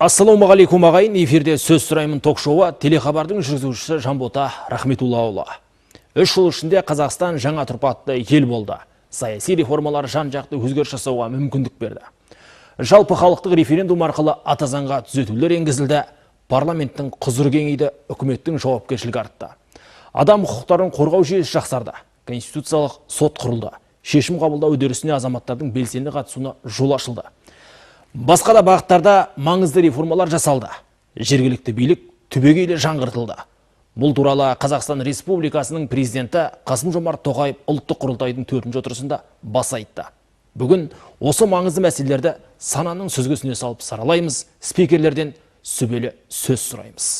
Ассалаумағалейкум ағайын, эфирде сөз сұраймын ток-шоуы телехабардың жүргізушісі Жанбота Рахметуллаұлы. 3 жыл ішінде Қазақстан жаңа тұрпатты ел болды. Саяси реформалар жан-жақты өзгеріс жасауға мүмкіндік берді. Жалпы халықтық референдум арқылы ата заңға түзетулер енгізілді. Парламенттің құзыры кеңейді, үкіметтің жауапкершілігі артты. Адам құқықтарын қорғау жүйесі жақсарды. Конституциялық сот құрылды. Шешім қабылдау үдерісіне азаматтардың белсенді қатысуына жол ашылды. Басқа да бағыттарда маңызды реформалар жасалды. Жергілікті билік түбегейлі жаңғыртылды. Бұл туралы Қазақстан Республикасының президенті Қасым-Жомарт Тоқаев ұлттық құрылтайдың 4-ші отырысында баса айтты. Бүгін осы маңызды мәселелерді сананың сүзгісіне салып саралаймыз, спикерлерден сүбелі сөз сұраймыз.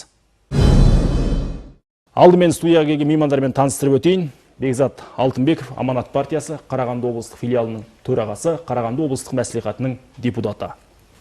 Алдымен студияға келген меймандармен таныстырып өтейін. Бекзат Алтынбеков, Аманат партиясы Қарағанды облыстық филиалының төрағасы, Қарағанды облыстық мәслихатының депутаты.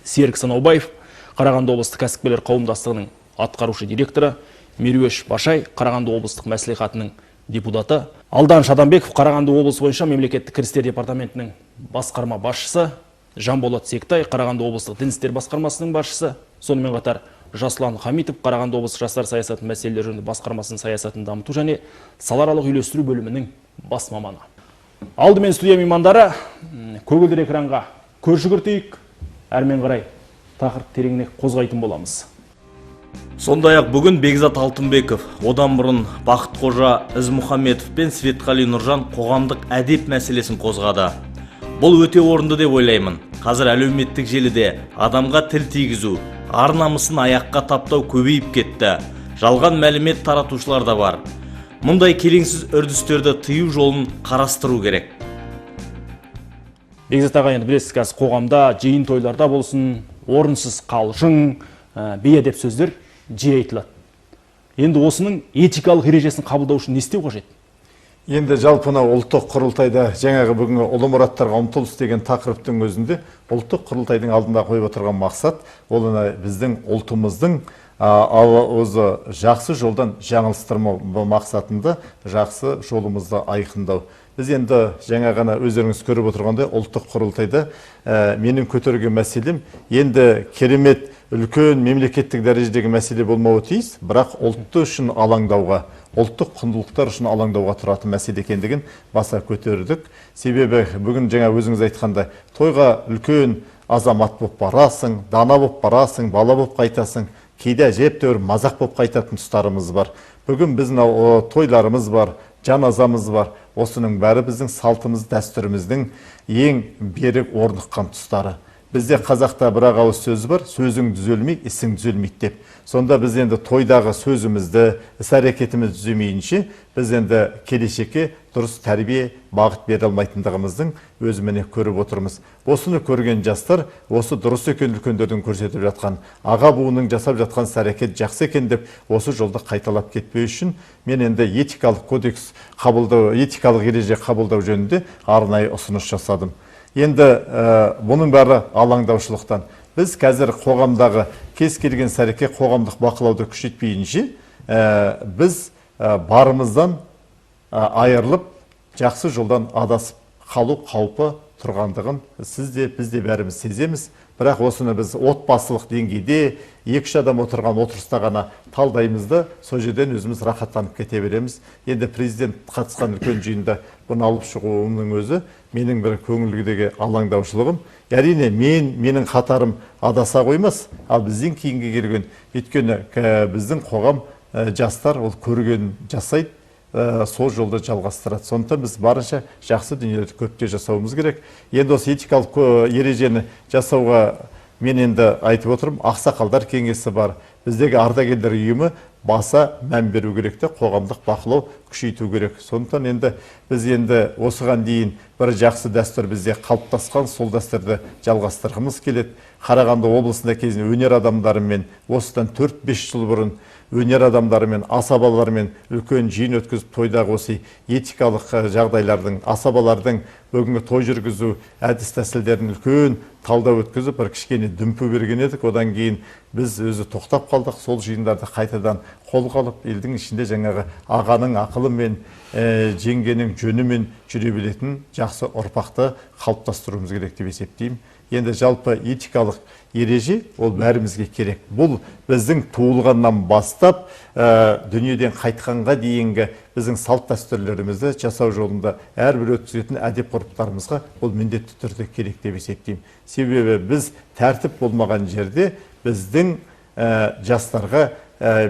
Серік Санаубаев, Қарағанды облыстық кәсіпкерлер қауымдастығының атқарушы директоры. Меруеш Башай, Қарағанды облыстық мәслихатының депутаты. Алдан Шаданбеков, Қарағанды облысы бойынша мемлекеттік кірістер департаментінің басқарма басшысы. Жанболат Сектай, Қарағанды облыстық дін істер басқармасының басшысы. Сонымен қатар Жаслан Хамитов, Қарағанды облысы жастар саясаты мәселелері жөніндегі басқармасының саясатын дамыту және салааралық үйлестіру бөлімінің бас маманы. Алдымен студия меймандары, көгілдір экранға көз жүгіртейік, әрмен қарай тақырып тереңіне қозғайтын боламыз. Сондай-ақ бүгін Бекзат Алтынбеков, одан бұрын Бақыт Қожа Ізмұхамедов пен Светқали Нұржан қоғамдық әдеп мәселесін қозғады. Бұл өте орынды деп ойлаймын. Қазір әлеуметтік желіде адамға тіл тигізу, ар-намысын аяққа таптау көбейіп кетті. Жалған мәлімет таратушылар да бар. Мұндай келеңсіз үрдістерді тыю жолын қарастыру керек. Бекзат аға, енді білесіз, қазір қоғамда жиын тойларда болсын, орынсыз қалжың, бейәдеп сөздер жиі айтылады. Енді осының этикалық ережесін қабылдау үшін не істеу қажет? Енді жалпына ұлттық құрылтайда жаңағы бүгінгі ұлы мұраттарға ұмтылыс деген тақырыптың өзінде ұлттық құрылтайдың алдында қойып отырған мақсат, ол біздің ұлтымыздың өзі жақсы жолдан жаңылыстырмау мақсатында жақсы жолымызды айқындау. Біз енді жаңа ғана өздеріңіз көріп отырғандай ұлттық құрылтайда менің көтерген мәселем енді керемет үлкен мемлекеттік дәрежедегі мәселе болмауы тиіс, бірақ ұлтты үшін алаңдауға, ұлттық құндылықтар үшін алаңдауға тұратын мәселе екендігін баса көтердік. Себебі бүгін жаңа өзіңіз айтқанда тойға үлкен азамат болып барасың, дана болып барасың, бала болып қайтасың, кейде әжептәуір мазақ болып қайтатын тұстарымыз бар. Бүгін біздің тойларымыз бар, жаназамыз бар. Осының бәрі біздің салтымыз, дәстүріміздің ең берік орныққан тұстары. Бізде қазақта бір ауыз сөз бар, сөзің түзелмей, ісің түзелмейді деп. Сонда біз енді тойдағы сөзімізді, іс-әрекетімізді түземейінше, біз енді келешекке дұрыс тәрбие бағыт бере алмайтындығымыздың өзімене көріп отырмыз. Осыны көрген жастар, осы дұрыс екен үлкендердің көрсетіп жатқан, аға буынның жасап жатқан іс-әрекет жақсы екен деп, осы жолды қайталап кетпеу үшін мен енді этикалық кодекс қабылдау, этикалық ереже қабылдау жөнінде арнайы ұсыныс жасадым. Енді бұның бәрі алаңдаушылықтан. Біз қазір қоғамдағы кез келген іс-әрекет қоғамдық бақылауды күшейтпейінше, біз барымыздан айырылып, жақсы жолдан адасып қалу қаупі тұрғандығын сіз де, біз де бәріміз сеземіз. Бірақ осыны біз отбасылық деңгейде 2-3 адам отырған отырыста ғана талдаймызды, сол жерден өзіміз рахаттанып кете береміз. Енді президент қатысқан үлкен жиында бұны алып шығуымның өзі менің бір көңілдегі алаңдаушылығым. Әрине менің қатарым адаса қоймас, ал бізден кейінге келген, өйткені біздің қоғам жастар ол көрген жасайды, сол жолды жалғастырады. Сондықтан біз барынша жақсы дүниелерді көпте жасауымыз керек. Енді осы этикалық ережені жасауға мен енді айтып отырмын, ақсақалдар кеңесі бар. Біздегі ардагерлер ұйымы баса мән беру керек те, қоғамдық бақылау күшейту керек. Сондықтан енді біз енді осыған дейін бір жақсы дәстүр бізде қалыптасқан, сол дәстүрді жалғастырғымыз келеді. Қарағанды облысында кезінде өнер адамдарымен осыдан 4-5 жыл бұрын өнер адамдарымен, асабалармен үлкен жиын өткізіп, тойдағы осы этикалық жағдайлардың, асабалардың бүгінгі той жүргізу әдіс тәсілдерін үлкен талдау өткізіп, бір кішкене дүмпу берген едік. Одан кейін біз өзі тоқтап қалдық. Сол жиындарды қайтадан қолға алып елдің ішінде жаңағы ағаның ақылымен жеңгенің жөнімен жүре білетін жақсы ұрпақты қалыптастыруымыз керек деп есептеймін. Енді жалпы этикалық ереже ол бәрімізге керек. Бұл біздің туылғаннан бастап дүниеден қайтқанға дейінгі біздің салт дәстүрлерімізді жасау жолында әрбір өткізетін әдеп ғұрыптарымызға бұл міндетті түрде керек деп есептеймін. Себебі біз тәртіп болмаған жерде біздің жастарға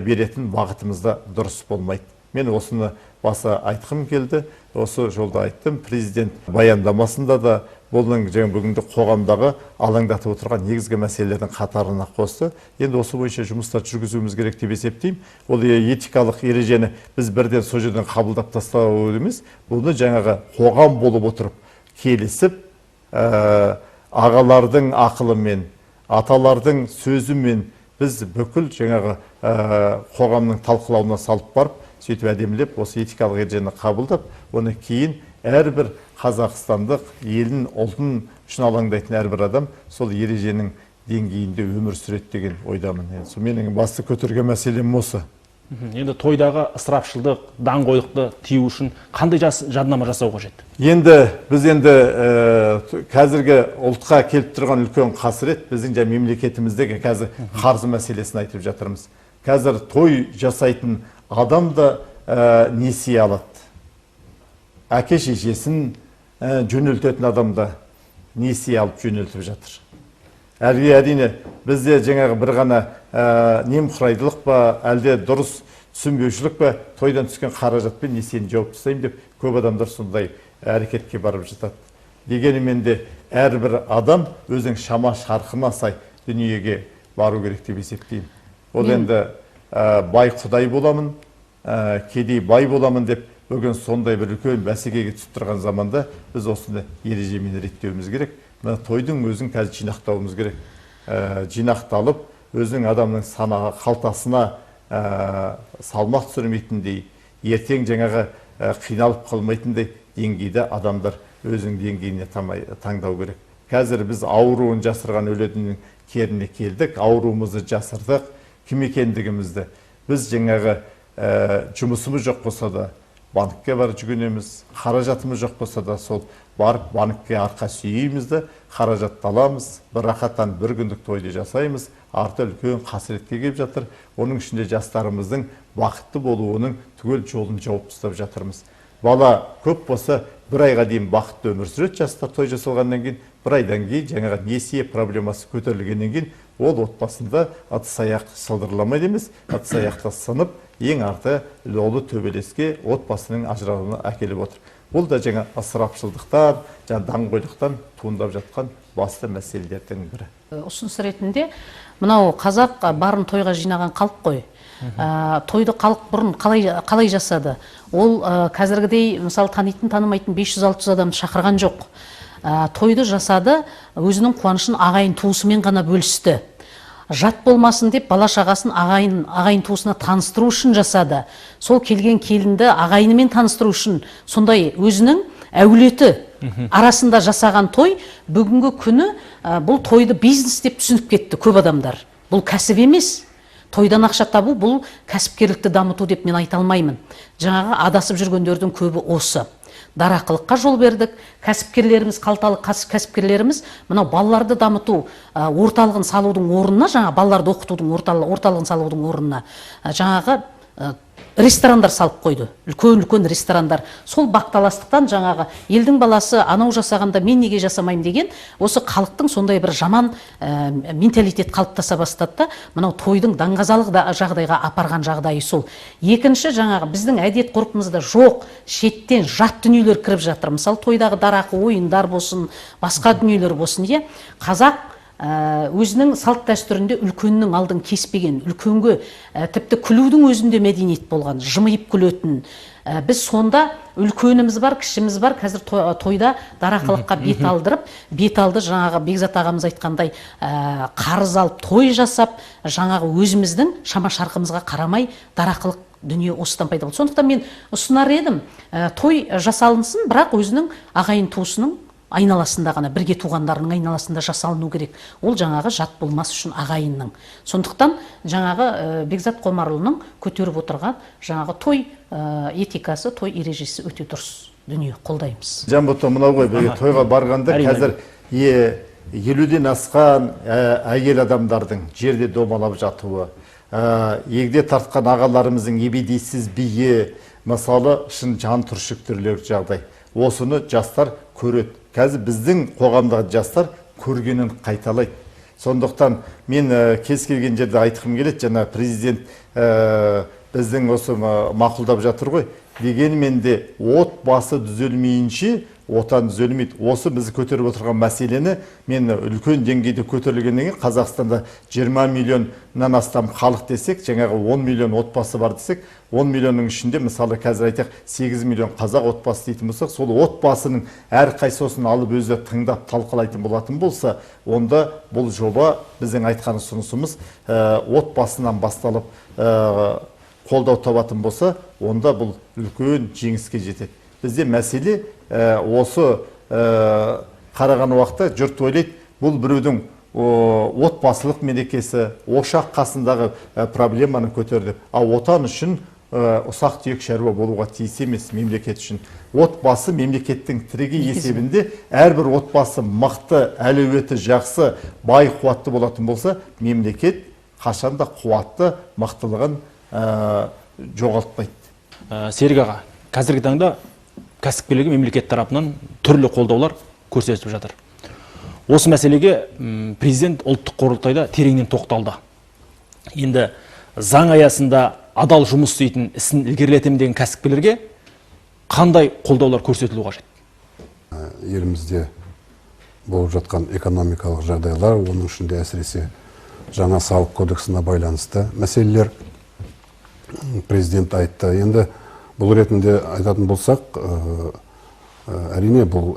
беретін бағытымызда дұрыс болмайды. Мен осыны баса айтқым келді. Осы жолда айттым. Президент баяндамасында да бұның бүгінгі қоғамдағы алаңдатып отырған негізгі мәселелердің қатарына қосты. Енді осы бойынша жұмыстар жүргізуіміз керек деп есептеймін. Ол этикалық ережені біз бірден сол жерден қабылдап тастау емес, бұны жаңағы қоғам болып отырып келісіп, ағалардың ақылымен, аталардың сөзімен біз бүкіл жаңағы қоғамның талқылауына салып барып, сөйтіп әдемілеп осы этикалық ережені қабылдап, оны кейін әрбір қазақстандық елін, ұлтын үшін алаңдайтын әрбір адам сол ереженің деңгейінде өмір сүреді деген ойдамын. Менің басты көтерген мәселем осы. Енді тойдағы ысырапшылдық, даңғойлықты тию үшін қандай жаднама жасау қажет? Енді біз қазіргі ұлтқа келіп тұрған үлкен қасірет біздің мемлекетіміздегі қазір қаржы мәселесін айтып жатырмыз. Қазір той жасайтын адам да несие алады. Әке шешесін жөнелтетін адам да несие алып жөнелтіп жатыр. Әрине бізде жаңағы бір ғана немқұрайдылық па, әлде дұрыс түсінбеушілік па, тойдан түскен қаражатпен несиені жауып тастаймын деп көп адамдар сондай әрекетке барып жатады. Дегенмен де әрбір адам өзінің шама шарқына сай дүниеге бару керек деп есептеймін. Ол енді бай құдай боламын, кедей бай боламын деп бүгін сондай бір үлкен бәсекеге түсіп тұрған заманда біз осыны ережемен реттеуіміз керек. Мына тойдың өзін қазір жинақтауымыз керек. Жинақталып, өзінің адамның санаға, қалтасына салмақ түсірмейтіндей, ертең жаңағы қиналып қалмайтындай деңгейде адамдар өзінің деңгейіне таңдау керек. Қазір біз ауруын жасырған өлетіннің керіне келдік, ауруымызды жасырдық, кім екендігімізді. Біз жаңағы жұмысымыз жоқ болса да банкке барып жүгінеміз, қаражатымыз жоқ болса да сол барып банкке арқа сүйейміз де, қаражатты аламыз, бір рахаттан бір күндік тойды жасаймыз, арты үлкен қасіретке келіп жатыр. Оның ішінде жастарымыздың бақытты болуының түгел жолын жауып тастап жатырмыз. Бала көп болса, бір айға дейін бақытты өмір сүреді жастар той жасалғаннан кейін, бір айдан кейін жаңағы несие проблемасы көтерілгеннен кейін ол отбасында атыс аяқ сылдырламайды емес, атыс аяқта сынып, ең арты ұлы төбелеске отбасының ажырауына әкеліп отыр. Бұл да жаңа ысырапшылдықтан, даңғойлықтан туындап жатқан басты мәселелердің бірі. Ұсыныс ретінде мынау қазақ барын тойға жинаған халық қой. Тойды халық бұрын қалай жасады? Ол қазіргідей мысалы танитын танымайтын 500-600 адам шақырған жоқ. Тойды жасады, өзінің қуанышын ағайын туысымен ғана бөлісті. Жат болмасын деп бала шағасын ағайын туысына таныстыру үшін жасады. Сол келген келінді ағайынымен таныстыру үшін сондай өзінің әулеті арасында жасаған той бүгінгі күні бұл тойды бизнес деп түсініп кетті көп адамдар. Бұл кәсіп емес. Тойдан ақша табу бұл кәсіпкерлікті дамыту деп мен айта алмаймын. Жаңағы адасып жүргендердің көбі осы. Дарақылыққа жол бердік. Кәсіпкерлеріміз, қалталы кәсіпкерлеріміз мынау балаларды дамыту орталығын салудың орнына, жаңа балаларды оқытудың орталығын салудың орнына жаңағы ресторандар салып қойды. Үлкен ресторандар. Сол бақталастықтан жаңағы елдің баласы анау жасағанда мен неге жасамайым деген осы халықтың сондай бір жаман менталитет қалыптаса бастады да, мынау тойдың даңғазалық жағдайға апарған жағдайы сол. Екінші жаңағы біздің әдет ғұрпымызда жоқ, шеттен жат дүниелер кіріп жатыр. Мысалы тойдағы дарақы ойындар болсын, басқа дүниелер болсын, қазақ өзінің салт дәстүрінде үлкеннің алдын кеспеген, үлкенге тіпті күлудің өзінде мәдениет болған, жымиып күлетін. Біз сонда үлкеніміз бар, кішіміз бар, қазір тойда дарақылыққа бет алдырып, бет алды жаңағы Бекзат ағамыз айтқандай қарыз алып той жасап, жаңағы өзіміздің шама шарқымызға қарамай дарақылық дүние осыдан пайда болды. Сондықтан мен ұсынар едім, той жасалынсын, бірақ өзінің ағайын туысының айналасында ғана, бірге туғандарының айналасында жасалыну керек. Ол жаңағы жат болмас үшін ағайынның. Сондықтан жаңағы Бекзат Қомарұлының көтеріп отырған жаңағы той этикасы, той ережесі өте дұрыс дүние, қолдаймыз. Жамбото мынау ғой, тойға барғанда қазір 50-ден асқан әйел адамдардың жерде домалап жатуы, егде тартқан ағаларымыздың ебедейсіз бие, мысалы шын жан түршіктірілер жағдай. Осыны жастар көреді. Қазір біздің қоғамдағы жастар көргенін қайталайды. Сондықтан мен кез келген жерде айтқым келеді, жаңа президент біздің осы мақұлдап жатыр ғой. Дегенмен де отбасы түзелмейінше отан түзелмейді. Осы біз көтеріп отырған мәселені мен үлкен деңгейде көтерілгеннен кейін Қазақстанда 20 миллионнан астам халық десек, жаңағы 10 миллион отбасы бар десек, 10 миллионның ішінде мысалы қазір айтақ 8 миллион қазақ отбасы дейтін болсақ, сол отбасының әрқайсысын алып өзі тыңдап талқылайтын болатын болса, онда бұл жоба біздің айтқан ұсынысымыз отбасынан басталып қолдау табатын болса, онда бұл үлкен жеңіске жетеді. Бізде мәселе осы қараған уақытта жұрт ойлайды, бұл біреудің отбасылық мерекесі, ошақ қасындағы проблеманы көтерді. Ал отан үшін ұсақ түйек шаруа болуға тиіс емес мемлекет үшін. Отбасы мемлекеттің тірегі есебінде әрбір отбасы мықты, әлеуеті жақсы, бай, қуатты болатын болса, мемлекет қашанда қуатты, мықтылығын жоғалтпайды. Серік аға, қазіргі таңда кәсіпкерлерге мемлекет тарапынан түрлі қолдаулар көрсетіп жатыр. Осы мәселеге президент ұлттық құрылтайда тереңнен тоқталды. Енді заң аясында адал жұмыс істейтін ісін ілгерілетемін деген кәсіпкерлерге қандай қолдаулар көрсетілу қажет? Елімізде болып жатқан экономикалық жағдайлар, оның ішінде әсіресе жаңа салық кодексіне байланысты мәселелер президент айтты. Енді бұл ретінде айтатын болсақ, әрине бұл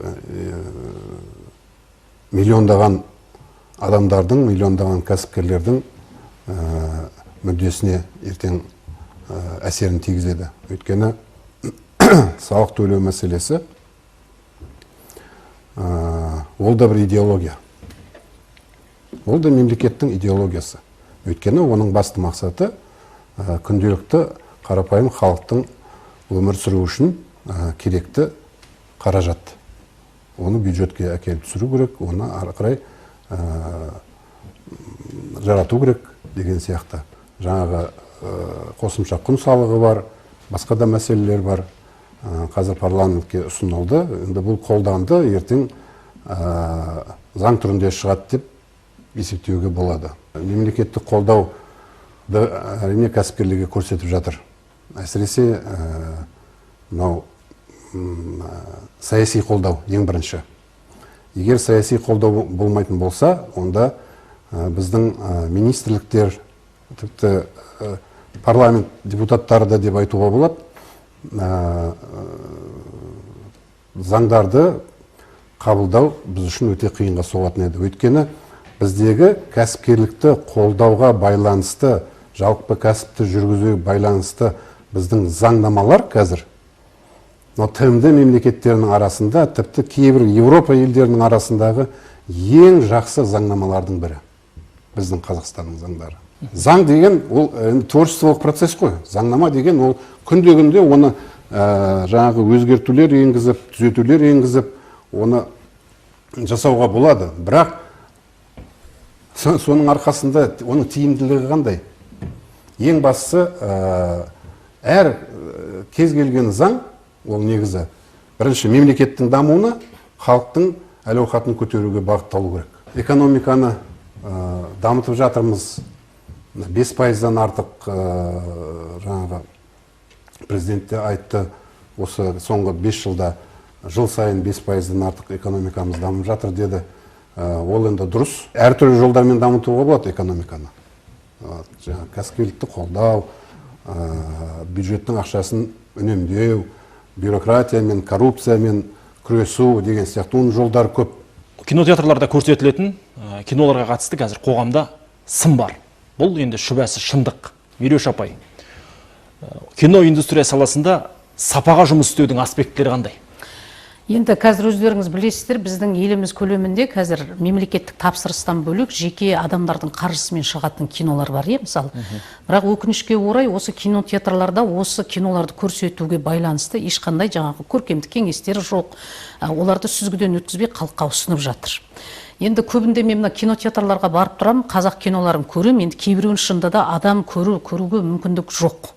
миллиондаған адамдардың, миллиондаған кәсіпкерлердің мүддесіне ертең әсерін тигізеді. Өйткені салық төлеу мәселесі ол да бір идеология. Ол да мемлекеттің идеологиясы. Өйткені оның басты мақсаты күнделікті қарапайым халықтың өмір сүру үшін керекті қаражат. Оны бюджетке әкеліп түсіру керек, оны ары қарай жарату керек деген сияқты. Жаңағы қосымша құн салығы бар, басқа да мәселелер бар. Қазір парламентке ұсынылды. Енді бұл қолданды, ертең заң түрінде шығады деп есептеуге болады. Мемлекеттік қолдау әрине кәсіпкерлерге көрсетіп жатыр. Әсіресе мынау саяси қолдау ең бірінші. Егер саяси қолдау болмайтын болса, онда біздің министрліктер, тіпті парламент депутаттары да деп айтуға болады, заңдарды қабылдау біз үшін өте қиынға соғатын еді. Өйткені біздегі кәсіпкерлікті қолдауға байланысты, жалпы кәсіпті жүргізуге байланысты біздің заңнамалар қазір тмд мемлекеттерінің арасында, тіпті кейбір Европа елдерінің арасындағы ең жақсы заңнамалардың бірі біздің Қазақстанның заңдары. Заң деген ол творчестволық процесс қой. Заңнама деген ол күнде-күнде оны жаңағы өзгертулер енгізіп, түзетулер енгізіп, оны жасауға болады. Бірақ соның арқасында оның тиімділігі қандай? Ең бастысы әр кез келген заң ол негізі бірінші мемлекеттің дамуына, халықтың әл-ауқатын көтеруге бағытталу керек. Экономиканы дамытып жатырмыз. 5%-дан артық жаңағы президентте айтты, осы соңғы 5 жылда жыл сайын 5%-дан артық экономикамыз дамып жатыр деді. Ол енді дұрыс. Әртүрлі жолдармен дамытуға болады экономиканы. Кәсіпкерлікті қолдау, бюджеттің ақшасын үнемдеу, бюрократиямен, коррупциямен күресу деген сияқты жолдар көп. Кинотеатрларда көрсетілетін киноларға қатысты қазір қоғамда сын бар. Бұл енді шүбәсі шындық. Меруш апай, кино индустрия саласында сапаға жұмыс істеудің аспекттері қандай? Енді қазір өздеріңіз білесіздер, біздің еліміз көлемінде қазір мемлекеттік тапсырыстан бөлек жеке адамдардың қаржысымен шығатын кинолар бар, мысалы. Бірақ өкінішке орай осы кинотеатрларда осы киноларды көрсетуге байланысты ешқандай жаңағы көркемдік кеңестер жоқ. Оларды сүзгіден өткізбей халыққа ұсынып жатыр. Енді көбінде мен мына кинотеатрларға барып тұрамын, қазақ киноларын көремін. Енді кейбіреуін шынында да адам көруге мүмкіндік жоқ.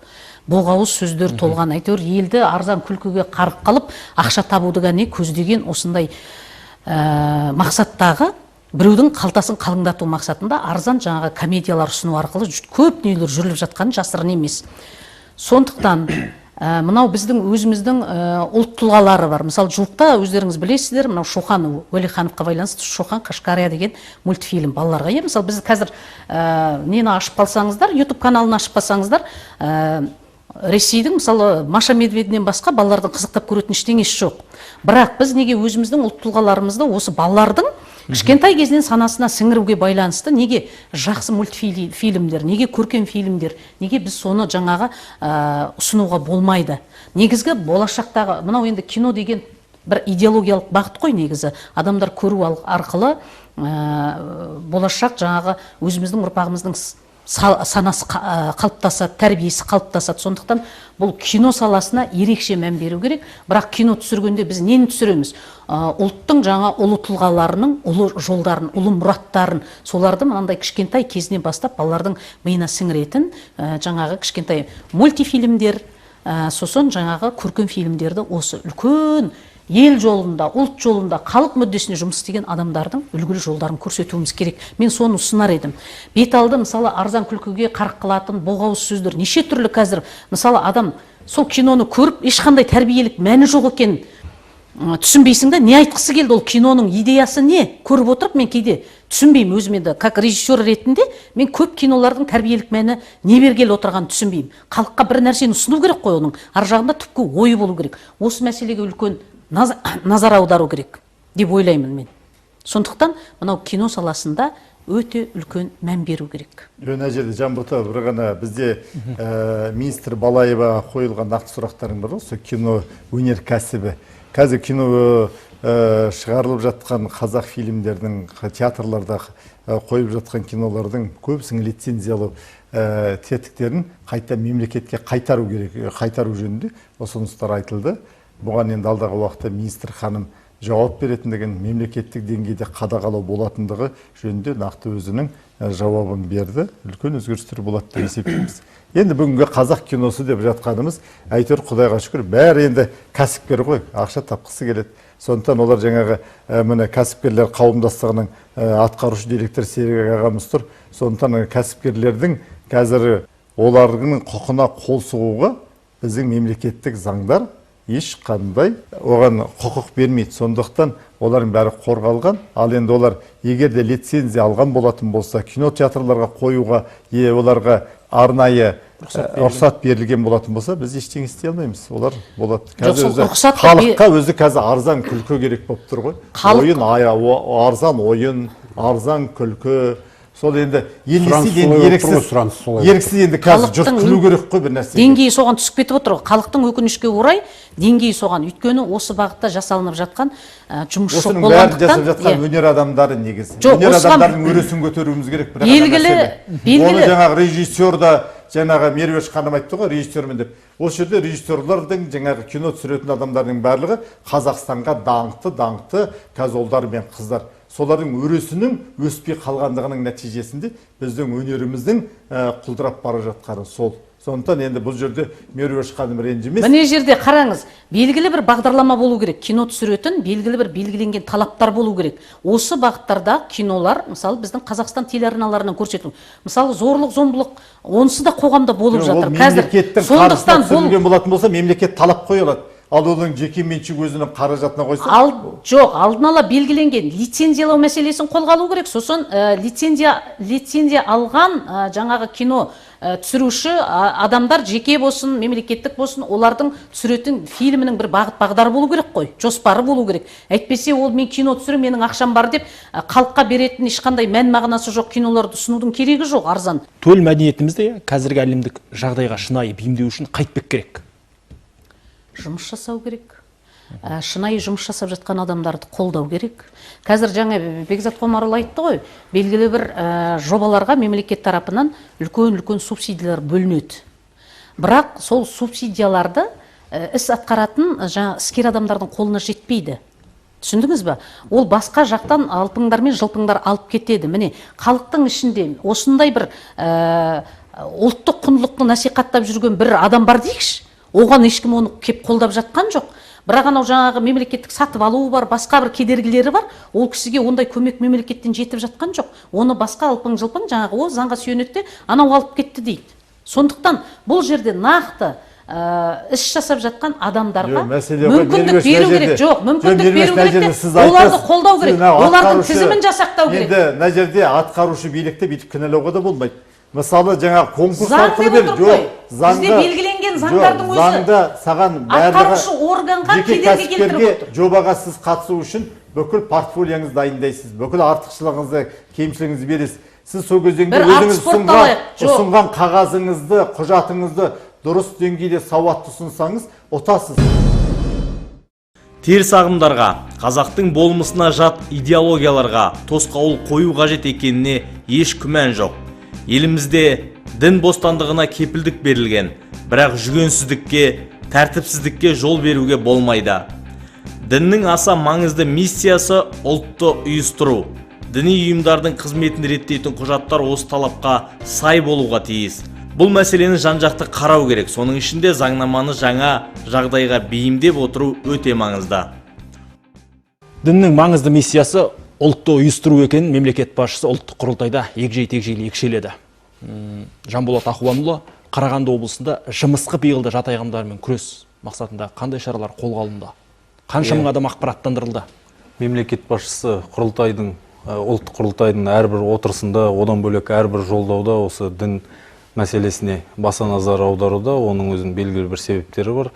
Боғауыз сөздер толған, әйтеуір елді арзан күлкіге қарық қалып, ақша табуды ғана көздеген осындай мақсаттағы біреудің қалтасын қалыңдату мақсатында арзан жаңағы комедиялар ұсыну арқылы көп дүниелер жүріліп жатқаны жасырын емес. Сондықтан мынау біздің өзіміздің ұлт тұлғалары бар. Мысалы, жуықта өздеріңіз білесіздер, мынау Шоқан Уәлихановқа байланысты Шоқан Қашқария деген мультфильм балаларға. Мысалы, біз қазір нені ашып қалсаңыздар, YouTube каналын ашып қалсаңыздар, Ресейдің, мысалы, Маша Медведінен басқа балалардың қызықтап көретін ештеңесі жоқ. Бірақ біз неге өзіміздің ұлт тұлғаларымызды осы балалардың кішкентай кезінен санасына сіңіруге байланысты неге жақсы мультфильмдер, неге көркем фильмдер, неге біз соны жаңағы ұсынуға болмайды? Негізгі болашақтағы, мынау енді кино деген бір идеологиялық бағыт қой негізі. Адамдар көру арқылы болашақ жаңағы өзіміздің ұрпағымыздың санасы қалыптасады, тәрбиесі қалыптасады. Сондықтан бұл кино саласына ерекше мән беру керек. Бірақ кино түсіргенде біз нені түсіреміз? Ұлттың жаңа ұлы тұлғаларының ұлы жолдарын, ұлы мұраттарын, соларды мынандай кішкентай кезінен бастап балалардың миына сіңіретін жаңағы кішкентай мультифильмдер, сосын жаңағы көркем фильмдерді осы үлкен ел жолында, ұлт жолында, халық мүддесіне жұмыс істеген адамдардың үлгілі жолдарын көрсетуіміз керек. Мен соны ұсынар едім. Бет алды, мысалы, арзан күлкіге қарық қылатын боғауыз сөздер неше түрлі қазір. Мысалы, адам сол киноны көріп, ешқандай тәрбиелік мәні жоқ екен түсінбейсің да, не айтқысы келді, ол киноның идеясы не? Көріп отырып, мен кейде түсінбеймін өзіме де, как режиссер ретінде, мен көп кинолардың тәрбиелік мәні не бергелі отырған түсінбеймін. Халыққа бір нәрсені ұсыну керек қой, оның ар жағында түпкі ойы болу керек. Осы мәселеге үлкен назар аудару керек деп ойлаймын мен. Сондықтан мынау кино саласында өте үлкен мән беру керек. Мына жерде Жанбота, бір ғана бізде министр Балаева қойылған нақты сұрақтарың бар, осы кино өнеркәсібі. Қазір кино шығарылып жатқан қазақ фильмдердің, театрларда қойып жатқан кинолардың көбісінің лицензиялау тетіктерін қайта мемлекетке қайтару керек, қайтару жөнінде ұсыныстар айтылды. Бұған енді алдағы уақытта министр ханым жауап беретіндігін, мемлекеттік деңгейде қадағалау болатындығы жөнінде нақты өзінің жауабын берді. Үлкен өзгерістер болады деп есептейміз. Енді бүгінгі қазақ киносы деп жатқанымыз, әйтеуір Құдайға шүкір, бәрі енді кәсіпкер ғой, ақша тапқысы келеді. Сондықтан олар жаңағы міне кәсіпкерлер қауымдастығының атқарушы директор Серік ағамыз тұр. Сондықтан кәсіпкерлердің қазір олардың құқына қол сұғуға біздің мемлекеттік заңдар ешқандай оған құқық бермейді. Сондықтан олардың бәрі қорғалған. Ал енді олар егер де лицензия алған болатын болса, кинотеатрларға қоюға, оларға арнайы рұқсат берілген болатын болса, біз ештеңе істей алмаймыз. Олар болады. Халыққа өзі қазір арзан күлкі керек болып тұр ғой. Ойын, арзан ойын, арзан күлкі. Сол енді еріксіз енді қазір жұрт күлу керек қой бір нәрсе. Деңгейі соған түсіп кетіп отыр. Халықтың өкінішке орай деңгейі соған. Өйткені осы бағытта жасалынып жатқан жұмыс жоқ болғандықтан. Осының бәрін жасап жатқан өнер адамдары негізі. Өнер адамдардың өресін көтеруіміз керек. Белгілі. Оны жаңағы режиссер да, жаңағы Меруеш ханым айтты ғой, режиссермін деп. Осы жерде режиссерлардың жаңағы кино түсіретін адамдардың барлығы Қазақстанға даңқты қазолдар мен қыздар. Солардың өресінің өспей қалғандығының нәтижесінде біздің өнеріміздің құлдырап бара жатқаны сол. Сондықтан енді бұл жерде Меруеш ханым ренжімес. Міне жерде қараңыз, белгілі бір бағдарлама болу керек. Кино түсіретін белгілі бір белгіленген талаптар болу керек. Осы бағыттарда кинолар, мысалы біздің Қазақстан телеарналарынан көрсетілу. Мысалы зорлық, зомбылық, онысы да қоғамда болып жатыр. Мемлекеттің қаржысына түсірілген болатын болса, мемлекет талап қоя алады. Ал оның жеке меншік өзінің қаражатына қойса? Жоқ, алдын ала белгіленген лицензиялау мәселесін қолға алу керек. Сосын лицензия алған жаңағы кино түсіруші адамдар жеке болсын, мемлекеттік болсын, олардың түсіретін фильмінің бір бағыт-бағдары болу керек қой, жоспары болу керек. Әйтпесе ол мен кино түсірем, менің ақшам бар деп халыққа беретін ешқандай мән мағынасы жоқ киноларды ұсынудың керегі жоқ, арзан. Төл мәдениетімізде қазіргі әлемдік жағдайға шынайы бейімдеу үшін қайтпек керек? Жұмыс жасау керек. шынайы жұмыс жасап жатқан адамдарды қолдау керек. Қазір жаңа Бекзат Қомарұлы айтты ғой, белгілі бір жобаларға мемлекет тарапынан үлкен субсидиялар бөлінеді. Бірақ сол субсидияларды іс атқаратын іскер адамдардың қолына жетпейді. Түсіндіңіз ба? Ол басқа жақтан алпыңдар мен жылпыңдар алып кетеді. Міне, халықтың ішінде осындай бір ұлттық құндылықты насихаттап жүрген бір адам бар дейікші. Оған ешкім оны кеп қолдап жатқан жоқ. Бірақ анау жаңағы мемлекеттік сатып алуы бар, басқа бір кедергілері бар. Ол кісіге ондай көмек мемлекеттен жетіп жатқан жоқ. Оны басқа алпың-жылпың жаңағы о заңға сүйенеді, анау алып кетті дейді. Сондықтан бұл жерде нақты іс жасап жатқан адамдарға мүмкіндік беру керек. Жоқ, мүмкіндік беру керек те, оларды қолдау керек, олардың тізімін жасақтау керек. Енді мына жерде атқарушы билікті бүйтіп кінәлауға да болмайды. Мысалы жаңағы конкурс арқылы берді. Жоқ, бізде белгіленген заңдардың өзі. Заңда саған атқарушы органға кедергі келтіріп отыр. Жобаға сіз қатысу үшін бүкіл портфолияңызды дайындайсыз, бүкіл артықшылығыңызды, кемшілігіңізді бересіз. Сіз сол кезеңде өзіңіз ұсынған қағазыңызды, құжатыңызды дұрыс деңгейде сауатты ұсынсаңыз, ұтасыз. Теріс ағымдарға, қазақтың болмысына жат идеологияларға тосқауыл қою қажет екеніне еш күмән жоқ. Елімізде дін бостандығына кепілдік берілген, бірақ жүгенсіздікке, тәртіпсіздікке жол беруге болмайды. Діннің аса маңызды миссиясы ұлтты ұйыстыру. Діни ұйымдардың қызметін реттейтін құжаттар осы талапқа сай болуға тиіс. Бұл мәселені жан-жақты қарау керек. Соның ішінде заңнаманы жаңа жағдайға бейімдеп отыру өте маңызды. Діннің маңызды миссиясы ұлтты ұйыстыру екенін мемлекет басшысы ұлттық құрылтайда егжей-тегжейлі екшеледі. Жанболат Ахуанұлы Қарағанды облысында жымысқы пиғылды жат ағымдармен күрес мақсатында қандай шаралар қолға алынды? Қанша мың адам ақпараттандырылды? Мемлекет басшысы құрылтайдың, ұлттық құрылтайдың әрбір отырысында, одан бөлек әрбір жолдауда осы дін мәселесіне баса назар аударуда. Оның өзінің белгілі бір себептері бар.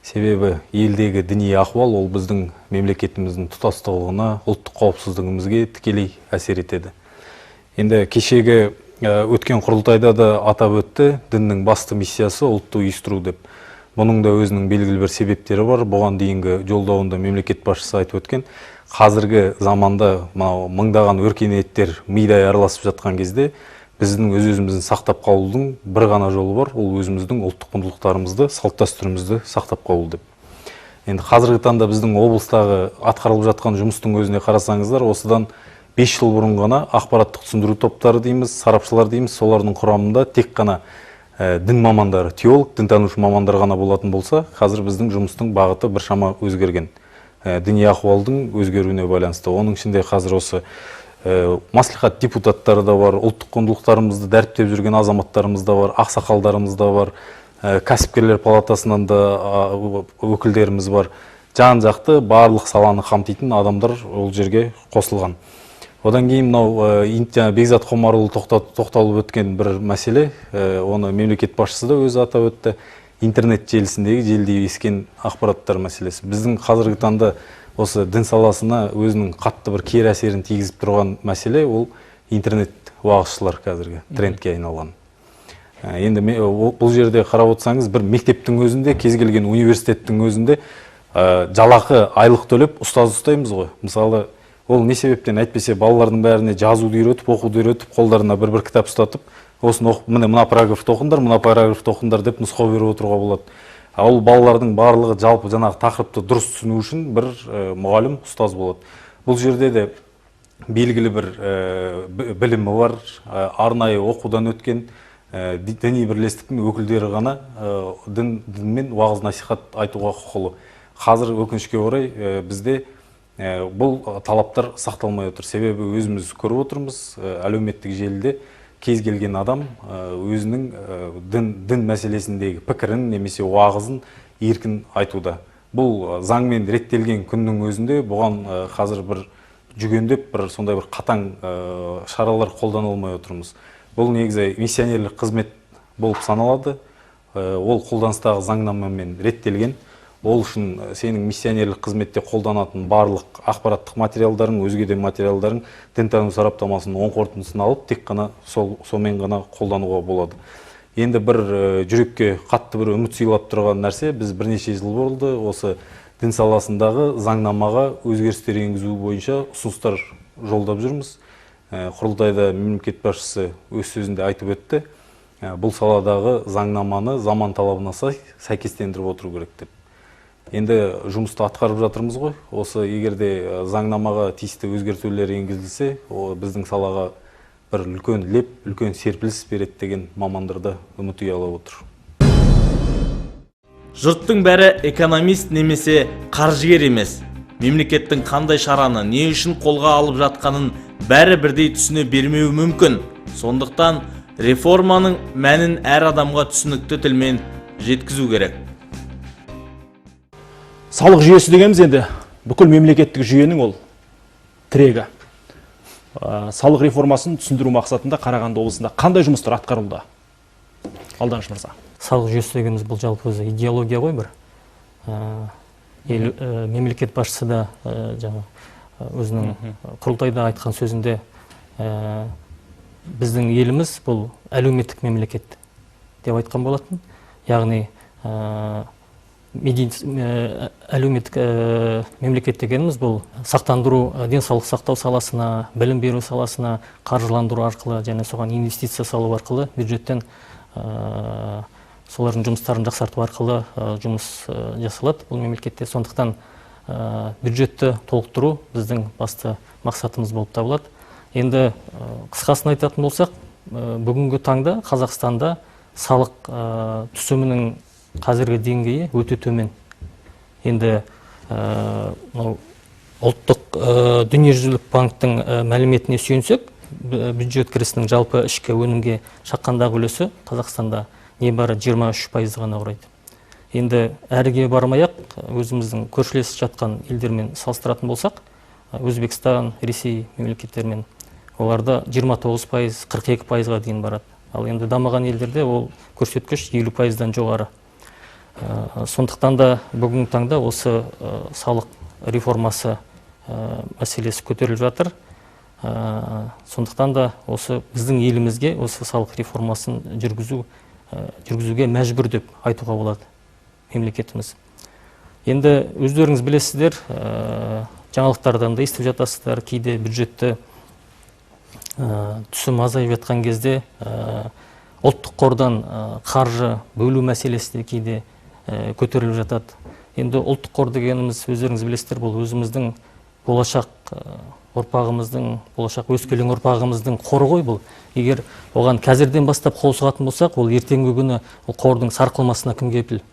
Себебі елдегі діни ахуал ол біздің мемлекетіміздің тұтастығына, ұлттық қауіпсіздігімізге тікелей әсер етеді. Енді кешегі өткен құрылтайда да атап өтті, діннің басты миссиясы ұлтты ұйыстыру деп. Бұның да өзінің белгілі бір себептері бар. Бұған дейінгі жолдауында мемлекет басшысы айтып өткен, қазіргі заманда мыңдаған өркениеттер мидай араласып жатқан кезде біздің өзіміздің сақтап қалудың бір ғана жолы бар, ол өзіміздің ұлттық құндылықтарымызды, салт-дәстүрімізді сақтап қалу деп. Енді қазіргі таңда біздің облыстағы атқарылып жатқан жұмыстың өзіне қарасаңыздар, осыдан 5 жыл бұрын ғана ақпараттық түсіндіру топтары дейміз, сарапшылар дейміз, солардың құрамында тек қана дін мамандары, теолог, дінтанушы мамандар ғана болатын болса, қазір біздің жұмыстың бағыты біршама өзгерген. Діни ахуалдың өзгеруіне байланысты. Оның ішінде қазір осы маслихат депутаттары да бар, ұлттық құндылықтарымызды дәріптеп жүрген азаматтарымыз да бар, ақсақалдарымыз да бар, кәсіпкерлер палатасынан да өкілдеріміз бар. Жан-жақты барлық саланы қамтитын адамдар ол жерге қосылған. Одан кейін мынау Бекзат Қомарұлы тоқталып өткен бір мәселе, оны мемлекет басшысы да өзі атап өтті. Интернет желісіндегі желдей ескен ақпараттар мәселесі. Біздің қазіргі таңда осы дін саласына өзінің қатты бір кері әсерін тигізіп тұрған мәселе ол интернет уағызшылар қазіргі трендке айналған. Енді бұл жерде қарап отырсаңыз, бір мектептің өзінде, кез келген университеттің өзінде жалақы айлық төлеп ұстаз ұстаймыз ғой. Мысалы, ол не себептен әйтпесе балалардың бәріне жазуды үйретіп, оқуды үйретіп, қолдарына бір кітап ұстатып, осыны оқып, мына параграфты оқыңдар, мына параграфты оқыңдар деп нұсқау беріп отыруға болады. Ол балалардың барлығы жалпы жаңағы тақырыпты дұрыс түсіну үшін бір мұғалім, ұстаз болады. Бұл жерде де белгілі бір білімі бар, арнайы оқудан өткен діни бірлестіктің өкілдері ғана дінмен уағыз насихат айтуға құқылы. Қазір өкінішке орай бізде бұл талаптар сақталмай отыр. Себебі өзіміз көріп отырмыз, әлеуметтік желіде кез келген адам өзінің дін мәселесіндегі пікірін немесе уағызын еркін айтуда. Бұл заңмен реттелген күннің өзінде бұған қазір бір жүгендеп, сондай бір қатаң шаралар қолданылмай отырмыз. Бұл негізі миссионерлік қызмет болып саналады. Ол қолданыстағы заңнамамен реттелген. Ол үшін сенің миссионерлік қызметте қолданатын барлық ақпараттық материалдарың, өзге де материалдарың дінтану сараптамасының оң қорытындысын алып, тек қана сонымен ғана қолдануға болады. Енді бір жүрекке қатты бір үміт сыйлап тұрған нәрсе, біз бірнеше жыл болды осы дін саласындағы заңнамаға өзгерістер енгізу бойынша ұсыныстар жолдап жүрміз. Құрылтайда мемлекет басшысы өз сөзінде айтып өтті. Бұл саладағы заңнаманы заман талабына сай сәйкестендіріп отыру керек деп. Енді жұмысты атқарып жатырмыз ғой. Осы егерде заңнамаға тиісті өзгертулер енгізілсе, біздің салаға бір үлкен леп, үлкен серпіліс береді деген мамандарда үміт ұялап отыр. Жұрттың бәрі экономист немесе қаржыгер емес. Мемлекеттің қандай шараны не үшін қолға алып жатқанын бәрі бірдей түсіне бермеуі мүмкін. Сондықтан реформаның мәнін әр адамға түсінікті тілмен жеткізу керек. Салық жүйесі дегеніміз енді бүкіл мемлекеттік жүйенің ол тірегі. Салық реформасын түсіндіру мақсатында Қарағанды облысында қандай жұмыстар атқарылды? Алданыш мырза. Салық жүйесі дегеніміз бұл жалпы өзі идеология ғой бір. Мемлекет басшысы да өзінің құрылтайда айтқан сөзінде біздің еліміз бұл әлеуметтік мемлекет деп айтқан болатын. Яғни әлеуметтік мемлекет дегеніміз бұл сақтандыру, денсаулық сақтау саласына, білім беру саласына қаржыландыру арқылы және соған инвестиция салу арқылы бюджеттен солардың жұмыстарын жақсарту арқылы жұмыс жасалады бұл мемлекетте. Сондықтан бюджетті толықтыру біздің басты мақсатымыз болып табылады. Енді қысқасын айтатын болсақ, бүгінгі таңда Қазақстанда салық түсімінің қазіргі деңгейі өте төмен. Енді ұлттық дүниежүзілік банктың мәліметіне сүйенсек, бюджет кірісінің жалпы ішкі өнімге шаққандағы үлесі Қазақстанда небары 23% ғана құрайды. Енді әріге бармай-ақ өзіміздің көршілес жатқан елдермен салыстыратын болсақ, Өзбекстан, Ресей мемлекеттермен оларда 29%, 42%-ға дейін барады. Ал енді дамыған елдерде ол көрсеткіш 50%-дан жоғары. Сондықтан да бүгінгі таңда осы салық реформасы мәселесі көтеріліп жатыр. Сондықтан да осы біздің елімізге осы салық реформасын жүргізуге мәжбүр деп айтуға болады мемлекетіміз. Енді өздеріңіз білесіздер, жаңалықтардан да естіп жатасыздар, кейде бюджетті түсім азайып жатқан кезде ұлттық қордан қаржы бөлу мәселесі де кейде көтеріліп жатады. Енді ұлттық қор дегеніміз өздеріңіз білесіздер, бұл өзіміздің болашақ ұрпағымыздың, болашақ өскелең ұрпағымыздың қоры ғой бұл. Егер оған қазірден бастап қол сұғатын болсақ, ол ертеңгі күні қордың сарқылмасына кім кепіл?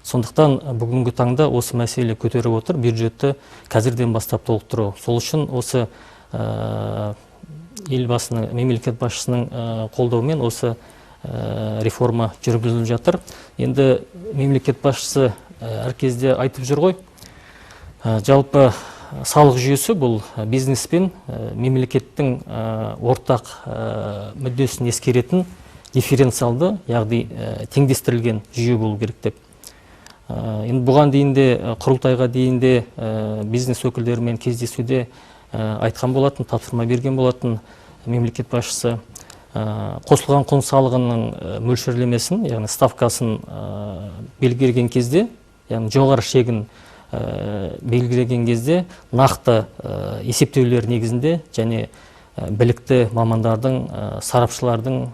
Сондықтан бүгінгі таңда осы мәселе көтеріп отыр, бюджетті қазірден бастап толықтыру. Сол үшін осы елбасының, мемлекет басшысының қолдауымен осы реформа жүргізіліп жатыр. Енді мемлекет басшысы әр кезде айтып жүр ғой, жалпы салық жүйесі бұл бизнес пен мемлекеттің ортақ мүддесін ескеретін дифференциалды, яғни теңдестірілген жүйе болу керек деп. Енді бұған дейін де құрылтайға дейін де бизнес өкілдерімен кездесуде айтқан болатын, тапсырма берген болатын мемлекет басшысы. Қосылған құн салығының мөлшерлемесін, яғни ставкасын белгілеген кезде, яғни жоғары шегін белгілеген кезде нақты есептеулер негізінде және білікті мамандардың, сарапшылардың,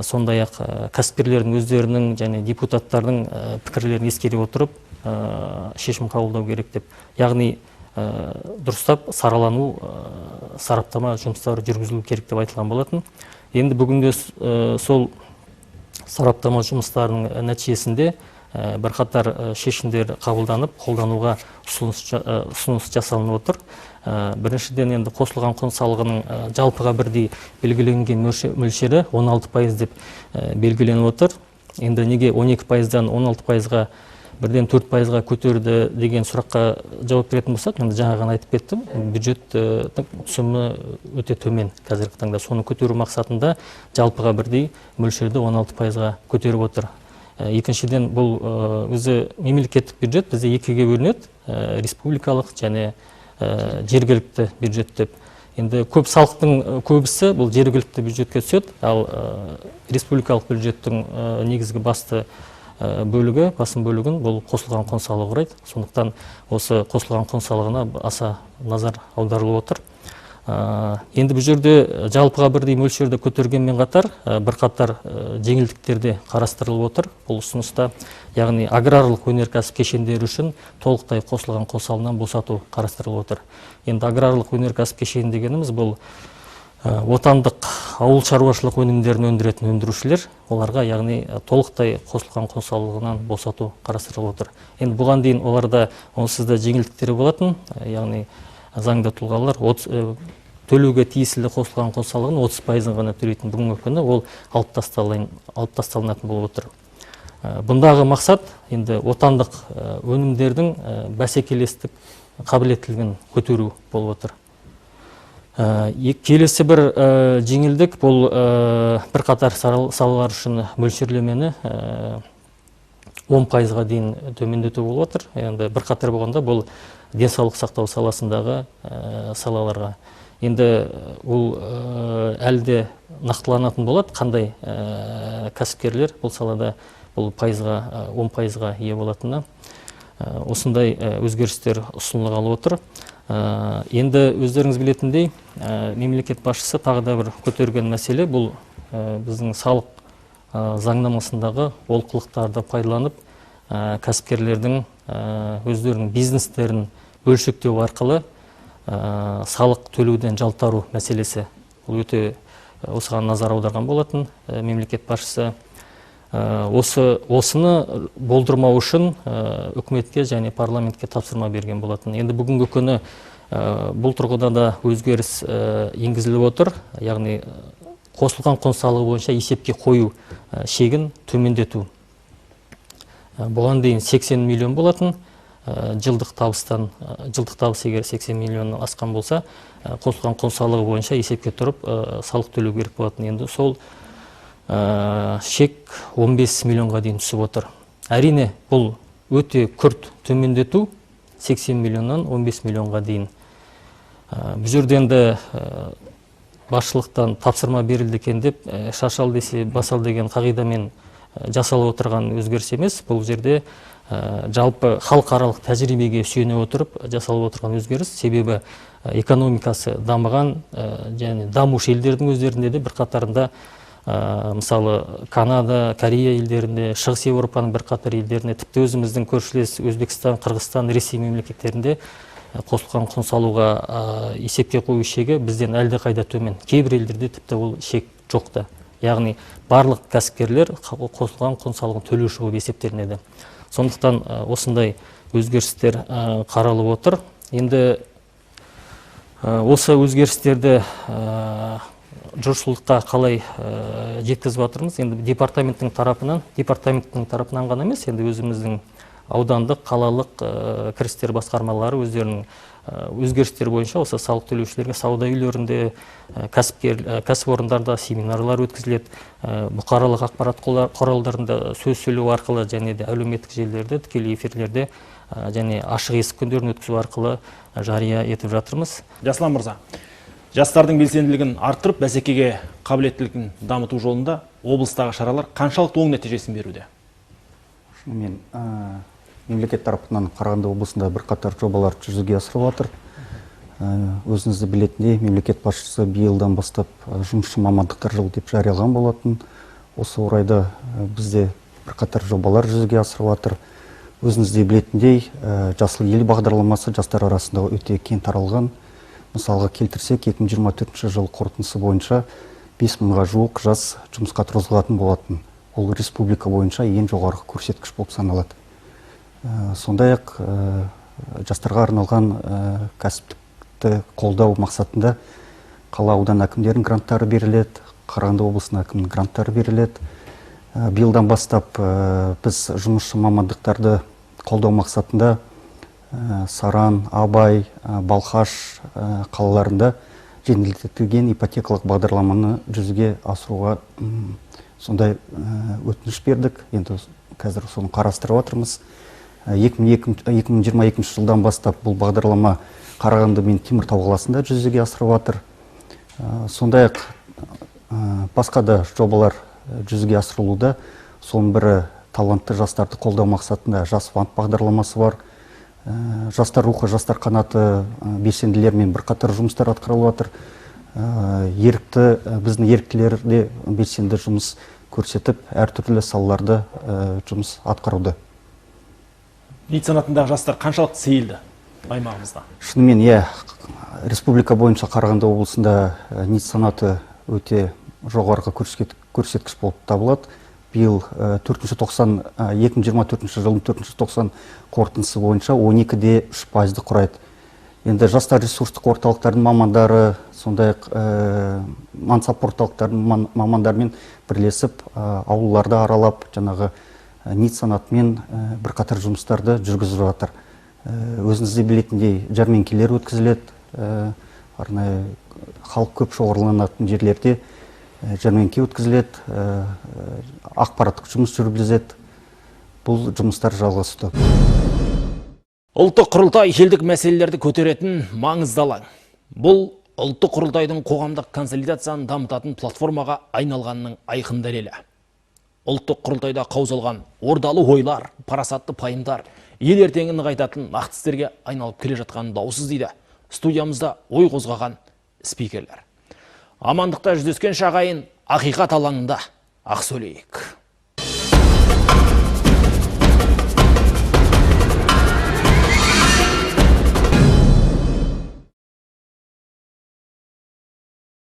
сондай-ақ кәсіпкерлердің өздерінің және депутаттардың пікірлерін ескере отырып шешім қабылдау керек деп. Яғни дұрыстап саралану, сараптама жұмыстары жүргізілу керек деп айтылған болатын. Енді бүгінде сол сараптама жұмыстарының нәтижесінде бірқатар шешімдер қабылданып, қолдануға ұсыныс жасалынып отыр. Біріншіден енді қосылған құн салығының жалпыға бірдей белгіленген мөлшері 16% деп белгіленіп отыр. Енді неге 12%-дан 16%-ға бірден 4%-ға көтерді деген сұраққа жауап беретін болсақ, енді жаңа ғана айтып кеттім, бюджет түсімі өте төмен қазіргі таңда. Соны көтеру мақсатында жалпыға бірдей мөлшерді 16%-ға көтеріп отыр. Екіншіден бұл өзі мемлекеттік бюджет бізде екіге бөлінеді, республикалық және жергілікті бюджет деп. Енді көп салықтың көбісі бұл жергілікті бюджетке түседі, ал республикалық бюджеттің негізгі басты бөлігі, басым бөлігін бұл қосылған құн салығы құрайды. Сондықтан осы қосылған құн салығына аса назар аударылып отыр. Енді бұл жерде жалпыға бірдей мөлшерді көтергенмен қатар бірқатар жеңілдіктер де қарастырылып отыр. Бұл ұсыныста, яғни аграрлық өнеркәсіп кешендері үшін толықтай қосылған құн салығынан босату қарастырылып отыр. Енді аграрлық өнеркәсіп кешені дегеніміз бұл отандық ауыл шаруашылық өнімдерін өндіретін өндірушілер, оларға яғни толықтай қосылған құн салығынан босату қарастырылып отыр. Енді бұған дейін оларда онсыз да жеңілдіктері болатын, яғни заңды тұлғалар төлеуге тиесілі қосылған құн салығын 30%-ын ғана төлейтін, бүгінгі күні ол алып тасталынатын болып отыр. Бұндағы мақсат енді отандық өнімдердің бәсекелестік қабілеттілігін көтеру болып отыр. Келесі бір жеңілдік бұл бірқатар салалар үшін мөлшерлемені 10%-ға дейін төмендету болып отыр. Енді бірқатар болғанда бұл денсаулық сақтау саласындағы салаларға. Енді ол әлде нақтыланатын болады, қандай кәсіпкерлер бұл салада бұл 10%-ға ие болатынына. Осындай өзгерістер ұсынылғалы отыр. Енді өздеріңіз білетіндей, мемлекет басшысы тағы да бір көтерген мәселе бұл біздің салық заңнамасындағы олқылықтарды пайдаланып, кәсіпкерлердің өздерінің бизнестерін бөлшектеу арқылы салық төлеуден жалтару мәселесі. Бұл өте осыған назар аударған болатын мемлекет басшысы. Осыны болдырмау үшін үкіметке және парламентке тапсырма берген болатын. Енді бүгінгі күні бұл тұрғыда да өзгеріс енгізіліп отыр. Яғни қосылған құн салығы бойынша есепке қою шегін төмендету. Бұған дейін 80 миллион болатын, жылдық табыс егер 80 миллионнан асқан болса, қосылған құн салығы бойынша есепке тұрып салық төлеу керек болатын. Енді сол шек 15 миллионға дейін түсіп отыр. Әрине, бұл өте күрт төмендету, 80 миллионнан 15 миллионға дейін. Бұл жерде енді басшылықтан тапсырма берілді екен деп, шашал десе басал деген қағидамен жасалып отырған өзгеріс емес. Бұл жерде жалпы халықаралық тәжірибеге сүйене отырып жасалып отырған өзгеріс. Себебі экономикасы дамыған және дамушы елдердің өздерінде де бірқатарында, мысалы Канада, Корея елдерінде, Шығыс Еуропаның бірқатар елдерінде, тіпті өзіміздің көршілес Өзбекстан, Қырғызстан, Ресей мемлекеттерінде қосылған құн салуға есепке қою шегі бізден әлде қайда төмен. Кейбір елдерде тіпті ол шек жоқты. Яғни барлық кәсіпкерлер қосылған құн салығын төлеуші болып есептелінеді. Сондықтан осындай өзгерістер қаралып отыр. Енді осы өзгерістерді жұртшылыққа қалай жеткізіп жатырмыз? Енді департаменттің тарапынан ғана емес, енді өзіміздің аудандық, қалалық кірістер басқармалары өздерінің өзгерістер бойынша осы салық төлеушілерге сауда үйлерінде, кәсіпорындарда семинарлар өткізіледі, бұқаралық ақпарат құралдарында сөз сөйлеу арқылы және де әлеуметтік желілерде, тікелей эфирлерде және ашық есік күндерін өткізу арқылы жария етіп жатырмыз. Жасұлан мырза, жастардың белсенділігін арттырып, бәсекеге қабілеттілігін дамыту жолында облыстағы шаралар қаншалықты оң нәтижесін беруде? Мен мемлекет тарапынан Қарағанды облысында бірқатар жобалар жүзеге асырылып жатыр. Өзіңізді білетіндей, мемлекет басшысы биылдан бастап жұмысшы мамандықтар жылы деп жариялаған болатын. Осы орайда бізде бірқатар жобалар жүзеге асырылып жатыр. Өзіңізде білетіндей, Жасыл ел бағдарламасы жастар арасында өте кең таралған. Мысалға келтірсек, 2024 жыл қорытындысы бойынша 5000-ға жуық жас жұмысқа тұрғызылатын болатын. Ол республика бойынша ең жоғарғы көрсеткіш болып саналады. Сондай-ақ жастарға арналған кәсіптікті қолдау мақсатында қала аудан әкімдерінің гранттары беріледі, Қарағанды облысының әкімінің гранттары беріледі. Биылдан бастап біз жұмысшы мамандықтарды қолдау мақсатында Саран, Абай, Балқаш қалаларында жеңілдетілген ипотекалық бағдарламаны жүзеге асыруға сондай өтініш бердік. Енді қазір соны қарастырып отырмыз. 2022 жылдан бастап бұл бағдарлама Қарағанды мен Теміртау қаласында жүзеге асырып жатыр. Сондай-ақ басқа да жобалар жүзеге асырылуда. Соның бірі талантты жастарды қолдау мақсатында жас фонд бағдарламасы бар. Жастар рухы, жастар қанаты белсенділермен бірқатар жұмыстар атқарылып жатыр. Біздің еріктілер де белсенді жұмыс көрсетіп, әртүрлі салаларда жұмыс атқаруда. НИИ санатындағы жастар қаншалықты сейілді аймағымызда? Шынымен, республика бойынша Қарағанды облысында НИИ санаты өте жоғарғы көрсеткіш болып табылады. Биыл 2024 жылдың 4 тоқсан қорытындысы бойынша 12,3% құрайды. Енді жастар ресурстық орталықтардың мамандары, сондай-ақ мансап орталықтардың мамандарымен бірлесіп, ауылдарды аралап, жаңағы НИИ санатымен бірқатар жұмыстарды жүргізіп жатыр. Өзіңізде білетіндей жәрмеңкелер өткізіледі, арнайы халық көп шоғырланатын жерлерде жәрмеңке өткізіледі, ақпараттық жұмыс жүргізіледі. Бұл жұмыстар жалғасуда. Ұлттық құрылтай елдік мәселелерді көтеретін маңызды алаң. Бұл ұлттық құрылтайдың қоғамдық консолидацияны дамытатын платформаға айналғанның айқын дәлелі. Ұлттық құрылтайда қаузалған ордалы ойлар, парасатты пайымдар, ел ертеңін нығайтатын нақты істерге айналып келе жатқаны даусыз дейді студиямызда ой қозғаған спикерлер. Амандықта жүздескен шағайын ақиқат алаңында ақ сөйлейік.